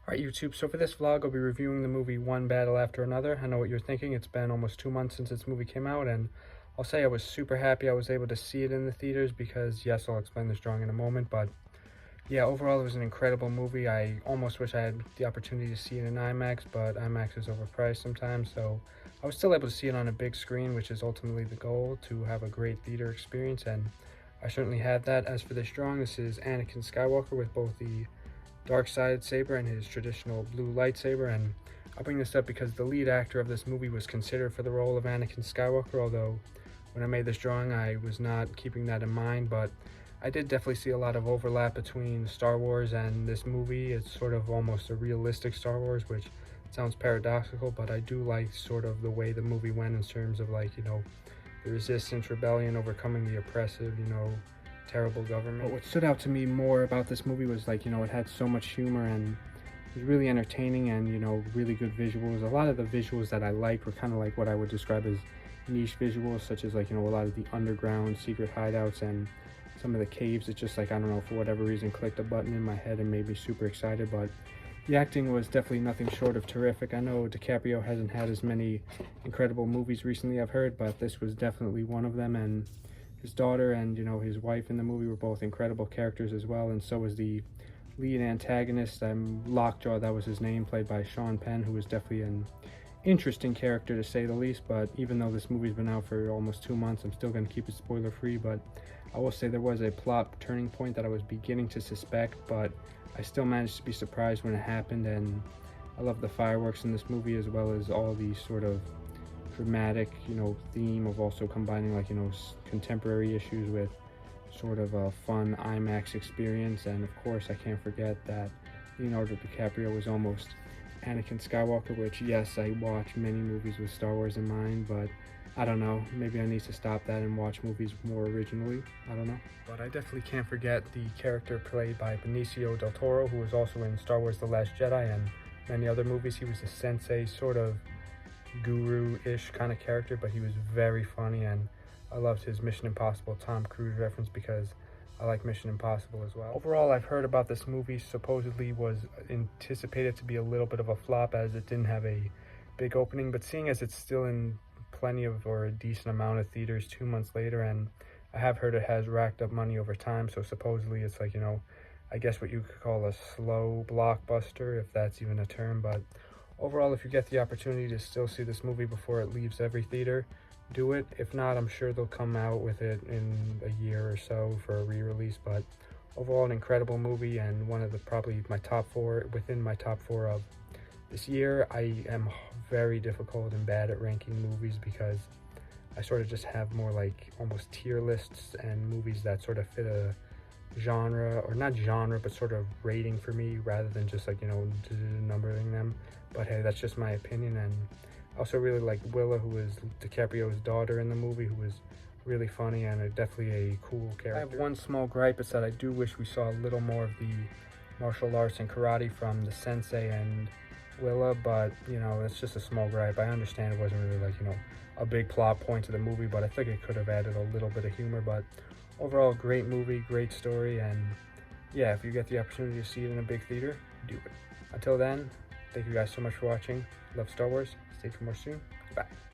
Alright YouTube, so for this vlog I'll be reviewing the movie One Battle After Another. I know what you're thinking, it's been almost 2 months since this movie came out, and I'll say I was super happy I was able to see it in the theaters because, yes, I'll explain this drawing in a moment, but yeah, overall it was an incredible movie. I almost wish I had the opportunity to see it in IMAX, but IMAX is overpriced sometimes, so I was still able to see it on a big screen, which is ultimately the goal, to have a great theater experience, and I certainly had that. As for this drawing, this is Anakin Skywalker with both the dark-sided saber and his traditional blue lightsaber, and I'll bring this up because the lead actor of this movie was considered for the role of Anakin Skywalker, although when I made this drawing I was not keeping that in mind, but I did definitely see a lot of overlap between Star Wars and this movie. It's sort of almost a realistic Star Wars, which sounds paradoxical, but I do like sort of the way the movie went in terms of, like, the resistance, rebellion, overcoming the oppressive, terrible government. But what stood out to me more about this movie was, like, it had so much humor and it was really entertaining and, really good visuals. A lot of the visuals that I liked were kind of like what I would describe as niche visuals, such as, like, a lot of the underground secret hideouts and some of the caves. It just, like, I don't know, for whatever reason clicked a button in my head and made me super excited. But the acting was definitely nothing short of terrific. I know DiCaprio hasn't had as many incredible movies recently, I've heard, but this was definitely one of them, and his daughter and his wife in the movie were both incredible characters as well, and so was the lead antagonist, Lockjaw, that was his name, played by Sean Penn, who was definitely an interesting character to say the least. But even though this movie's been out for almost 2 months, I'm still going to keep it spoiler free, but I will say there was a plot turning point that I was beginning to suspect, but I still managed to be surprised when it happened. And I love the fireworks in this movie, as well as all the sort of dramatic theme of also combining, like, contemporary issues with sort of a fun IMAX experience. And of course I can't forget that Leonardo DiCaprio was almost Anakin Skywalker, which, yes, I watch many movies with Star Wars in mind, but I don't know, maybe I need to stop that and watch movies more originally. I don't know. But I definitely can't forget the character played by Benicio del Toro, who was also in Star Wars The Last Jedi and many other movies. He was a sensei, sort of guru-ish kind of character, but he was very funny, and I loved his Mission Impossible Tom Cruise reference because I like Mission Impossible as well. Overall, I've heard about this movie supposedly was anticipated to be a little bit of a flop as it didn't have a big opening, but seeing as it's still in plenty of, or a decent amount of theaters 2 months later, and I have heard it has racked up money over time, so supposedly it's like, I guess what you could call a slow blockbuster, if that's even a term. But overall, if you get the opportunity to still see this movie before it leaves every theater, do it. If not, I'm sure they'll come out with it in a year or so for a re-release. But overall, an incredible movie, and one of the probably my top four, within my top four of this year. I am very difficult and bad at ranking movies because I sort of just have more like almost tier lists and movies that sort of fit a genre, or not genre, but sort of rating for me, rather than just, like, numbering them. But hey, that's just my opinion. And I also really like Willa, who is DiCaprio's daughter in the movie, who was really funny and definitely a cool character. I have one small gripe, it's that I do wish we saw a little more of the martial arts and karate from the sensei and Willa, but it's just a small gripe. I understand it wasn't really, like, a big plot point to the movie, but I think it could have added a little bit of humor. But overall, great movie, great story, and yeah, if you get the opportunity to see it in a big theater, do it. Until then, thank you guys so much for watching. Love Star Wars. Stay tuned for more soon. Goodbye.